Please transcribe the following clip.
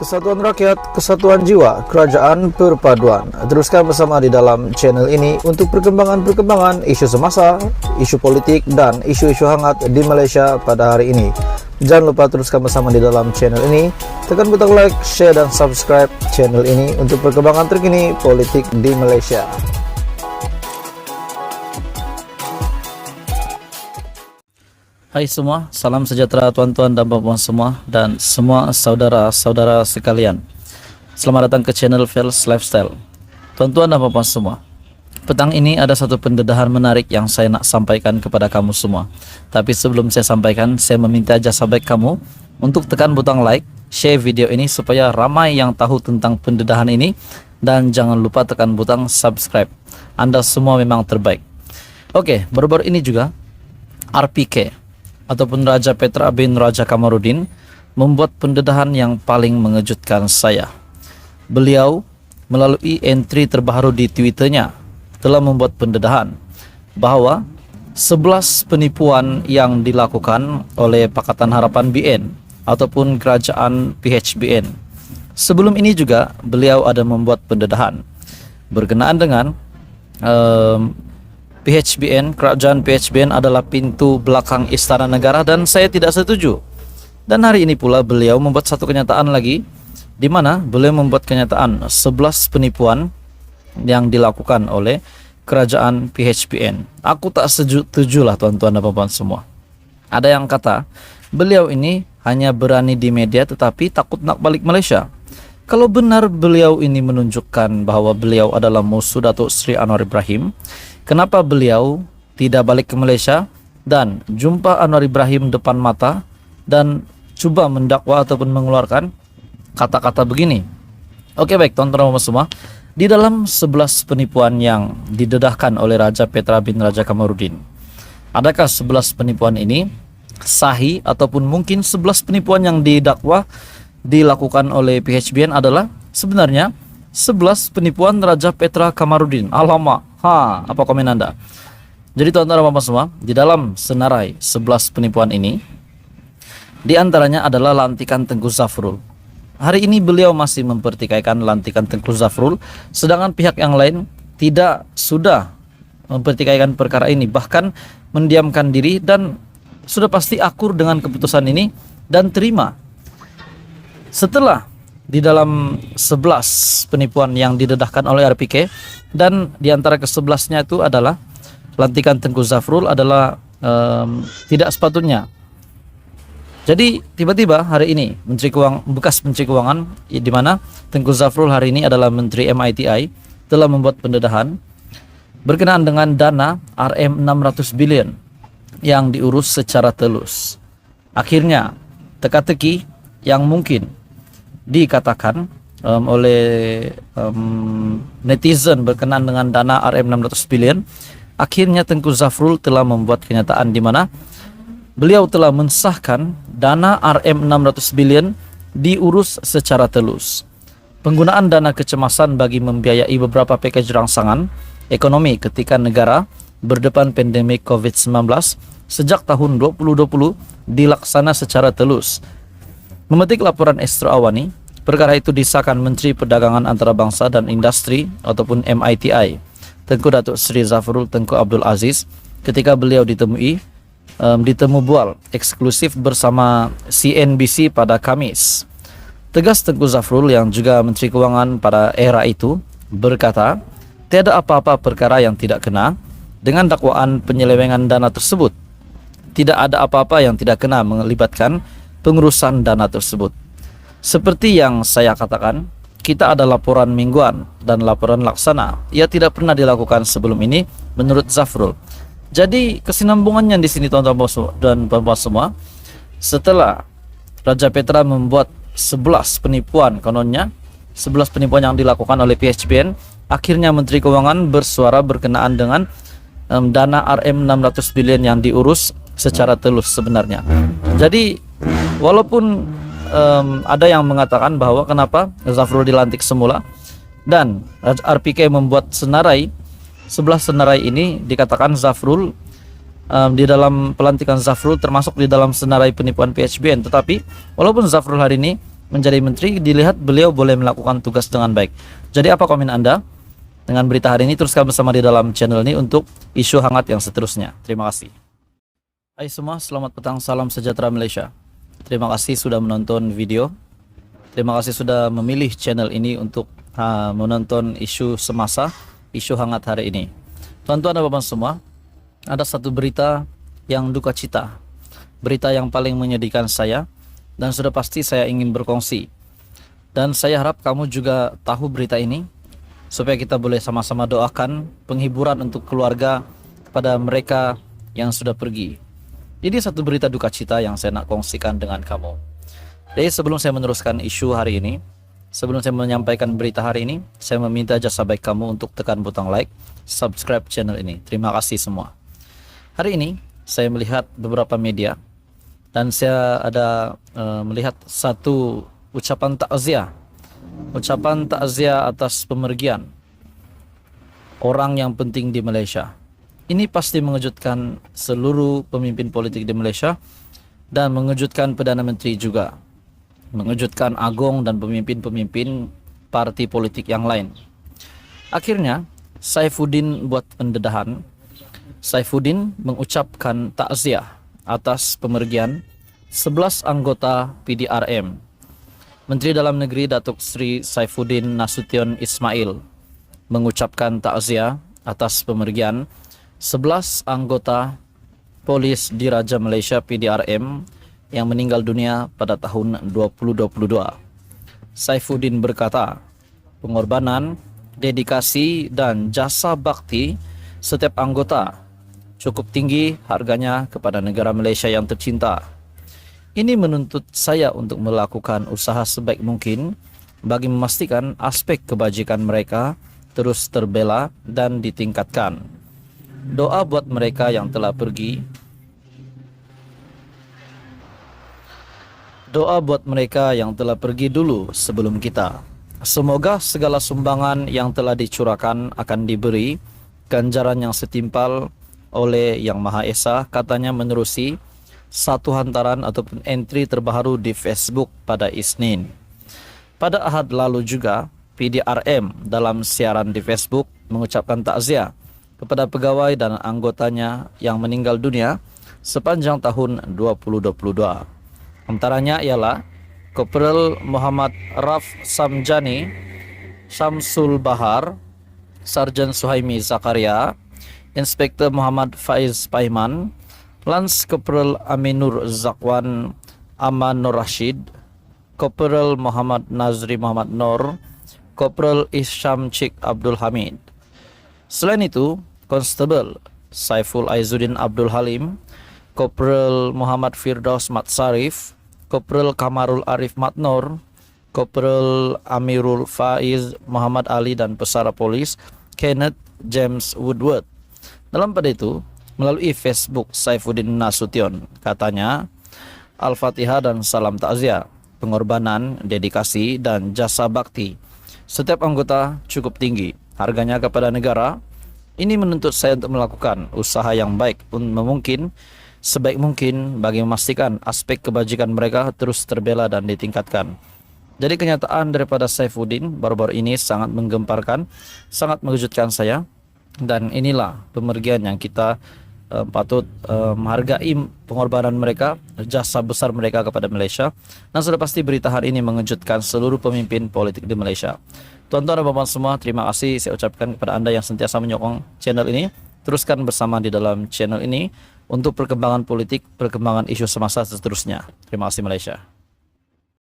Kesatuan rakyat, kesatuan jiwa, kerajaan perpaduan. Teruskan bersama di dalam channel ini untuk perkembangan-perkembangan isu semasa, isu politik, dan isu-isu hangat di Malaysia pada hari ini. Jangan lupa teruskan bersama di dalam channel ini. Tekan butang like, share, dan subscribe channel ini untuk perkembangan terkini politik di Malaysia. Hai semua, salam sejahtera tuan-tuan dan puan-puan semua dan semua saudara-saudara sekalian. Selamat datang ke channel Fels Lifestyle. Tuan-tuan dan puan-puan semua, petang ini ada satu pendedahan menarik yang saya nak sampaikan kepada kamu semua. Tapi sebelum saya sampaikan, saya meminta jasa baik kamu untuk tekan butang like, share video ini supaya ramai yang tahu tentang pendedahan ini, dan jangan lupa tekan butang subscribe. Anda semua memang terbaik. Oke, baru-baru ini juga RPK ataupun Raja Petra bin Raja Kamarudin membuat pendedahan yang paling mengejutkan saya. Beliau melalui entry terbaru di Twitternya telah membuat pendedahan bahwa 11 penipuan yang dilakukan oleh Pakatan Harapan BN ataupun Kerajaan PHBN. Sebelum ini juga beliau ada membuat pendedahan berkenaan dengan PHBN, kerajaan PHBN adalah pintu belakang istana negara, dan saya tidak setuju. Dan hari ini pula beliau membuat satu kenyataan lagi, di mana beliau membuat kenyataan 11 penipuan yang dilakukan oleh kerajaan PHBN. Aku tak setuju lah tuan-tuan dan puan-puan semua. Ada yang kata beliau ini hanya berani di media tetapi takut nak balik Malaysia. Kalau benar beliau ini menunjukkan bahwa beliau adalah musuh Datuk Seri Anwar Ibrahim, kenapa beliau tidak balik ke Malaysia dan jumpa Anwar Ibrahim depan mata dan coba mendakwa ataupun mengeluarkan kata-kata begini? Oke, baik tuan-tuan semua, di dalam 11 penipuan yang didedahkan oleh Raja Petra bin Raja Kamarudin, adakah 11 penipuan ini sahih ataupun mungkin 11 penipuan yang didakwa dilakukan oleh PHBN adalah sebenarnya 11 penipuan Raja Petra Kamarudin? Alamak, apa komen Anda? Jadi tuan-tuan dan puan-puan semua, di dalam senarai 11 penipuan ini, di antaranya adalah lantikan Tengku Zafrul. Hari ini beliau masih mempertikaikan lantikan Tengku Zafrul, sedangkan pihak yang lain tidak sudah mempertikaikan perkara ini, bahkan mendiamkan diri dan sudah pasti akur dengan keputusan ini dan terima. Setelah di dalam 11 penipuan yang didedahkan oleh RPK, dan di antara ke-11-nya itu adalah lantikan Tengku Zafrul adalah tidak sepatutnya. Jadi tiba-tiba hari ini bekas Menteri Keuangan, di mana Tengku Zafrul hari ini adalah Menteri MITI, telah membuat pendedahan berkenaan dengan dana RM600 bilion yang diurus secara telus. Akhirnya teka-teki yang mungkin dikatakan oleh netizen berkenaan dengan dana RM600 bilion, akhirnya Tengku Zafrul telah membuat kenyataan di mana beliau telah mensahkan dana RM600 bilion diurus secara telus. Penggunaan dana kecemasan bagi membiayai beberapa pakej rangsangan ekonomi ketika negara berdepan pandemik COVID-19 sejak tahun 2020 dilaksana secara telus. Memetik laporan Astro Awani, perkara itu disahkan Menteri Perdagangan Antarabangsa dan Industri ataupun MITI, Tengku Datuk Seri Zafrul Tengku Abdul Aziz, ketika beliau ditemu bual eksklusif bersama CNBC pada Kamis. Tegas Tengku Zafrul yang juga Menteri Keuangan pada era itu berkata, tiada apa-apa perkara yang tidak kena dengan dakwaan penyelewengan dana tersebut. Tidak ada apa-apa yang tidak kena melibatkan pengurusan dana tersebut. Seperti yang saya katakan, kita ada laporan mingguan dan laporan laksana. Ia tidak pernah dilakukan sebelum ini menurut Zafrul. Jadi kesinambungannya di sini tuan-tuan dan puan-puan semua, setelah Raja Petra membuat 11 penipuan, kononnya 11 penipuan yang dilakukan oleh PHBN, akhirnya Menteri Keuangan bersuara berkenaan dengan dana RM600 bilion yang diurus secara telus sebenarnya. Jadi walaupun ada yang mengatakan bahwa kenapa Zafrul dilantik semula dan RPK membuat senarai 11 senarai ini, dikatakan Zafrul di dalam pelantikan Zafrul termasuk di dalam senarai penipuan PHBN. Tetapi walaupun Zafrul hari ini menjadi menteri, dilihat beliau boleh melakukan tugas dengan baik. Jadi apa komen Anda dengan berita hari ini? Teruskan bersama di dalam channel ini untuk isu hangat yang seterusnya. Terima kasih. Hai semua, selamat petang, salam sejahtera Malaysia. Terima kasih sudah menonton video. Terima kasih sudah memilih channel ini untuk menonton isu semasa, isu hangat hari ini. Tuan-tuan dan puan semua, ada satu berita yang duka cita, berita yang paling menyedihkan saya, dan sudah pasti saya ingin berkongsi. Dan saya harap kamu juga tahu berita ini, supaya kita boleh sama-sama doakan penghiburan untuk keluarga kepada mereka yang sudah pergi. Ini satu berita duka cita yang saya nak kongsikan dengan kamu. Jadi sebelum saya meneruskan isu hari ini, sebelum saya menyampaikan berita hari ini, saya meminta jasa baik kamu untuk tekan butang like, subscribe channel ini. Terima kasih semua. Hari ini saya melihat beberapa media dan saya ada melihat satu ucapan takziah atas pemergian orang yang penting di Malaysia. Ini pasti mengejutkan seluruh pemimpin politik di Malaysia dan mengejutkan Perdana Menteri juga, mengejutkan Agong dan pemimpin-pemimpin parti politik yang lain. Akhirnya Saifuddin buat pendedahan. Saifuddin mengucapkan takziah atas pemergian 11 anggota PDRM. Menteri Dalam Negeri Datuk Seri Saifuddin Nasution Ismail mengucapkan takziah atas pemergian 11 anggota Polis Diraja Malaysia PDRM yang meninggal dunia pada tahun 2022. Saifuddin berkata, pengorbanan, dedikasi dan jasa bakti setiap anggota cukup tinggi harganya kepada negara Malaysia yang tercinta. Ini menuntut saya untuk melakukan usaha sebaik mungkin bagi memastikan aspek kebajikan mereka terus terbela dan ditingkatkan. Doa buat mereka yang telah pergi. Doa buat mereka yang telah pergi dulu sebelum kita. Semoga segala sumbangan yang telah dicurahkan akan diberi ganjaran yang setimpal oleh Yang Maha Esa, katanya menerusi satu hantaran ataupun entry terbaru di Facebook pada Isnin. Pada Ahad lalu juga, PDRM dalam siaran di Facebook mengucapkan takziah kepada pegawai dan anggotanya yang meninggal dunia sepanjang tahun 2022. Antaranya ialah Kopral Muhammad Raf Samjani, Syamsul Bahar, Sarjan Suhaimi Zakaria, Inspektur Muhammad Faiz Paiman, Lance Kopral Aminur Zakwan Aman Nur Rashid, Kopral Muhammad Nazri Muhammad Nur, Kopral Isham Cik Abdul Hamid. Selain itu, Konstebel Saiful Aizuddin Abdul Halim, Kopral Muhammad Firdaus Mat Sarif, Kopral Kamarul Arif Matnor, Kopral Amirul Faiz Muhammad Ali dan Pesara Polis Kenneth James Woodward. Dalam pada itu, melalui Facebook Saifuddin Nasution, katanya, Al-Fatihah dan salam takziah, pengorbanan, dedikasi dan jasa bakti setiap anggota cukup tinggi harganya kepada negara. Ini menuntut saya untuk melakukan usaha yang baik mungkin, sebaik mungkin bagi memastikan aspek kebajikan mereka terus terbela dan ditingkatkan. Jadi kenyataan daripada Saifuddin baru-baru ini sangat menggemparkan, sangat mengejutkan saya. Dan inilah pemergian yang kita patut menghargai pengorbanan mereka, jasa besar mereka kepada Malaysia. Dan sudah pasti berita hari ini mengejutkan seluruh pemimpin politik di Malaysia. Tuan-tuan dan puan semua, terima kasih saya ucapkan kepada anda yang sentiasa menyokong channel ini. Teruskan bersama di dalam channel ini untuk perkembangan politik, perkembangan isu semasa seterusnya. Terima kasih Malaysia.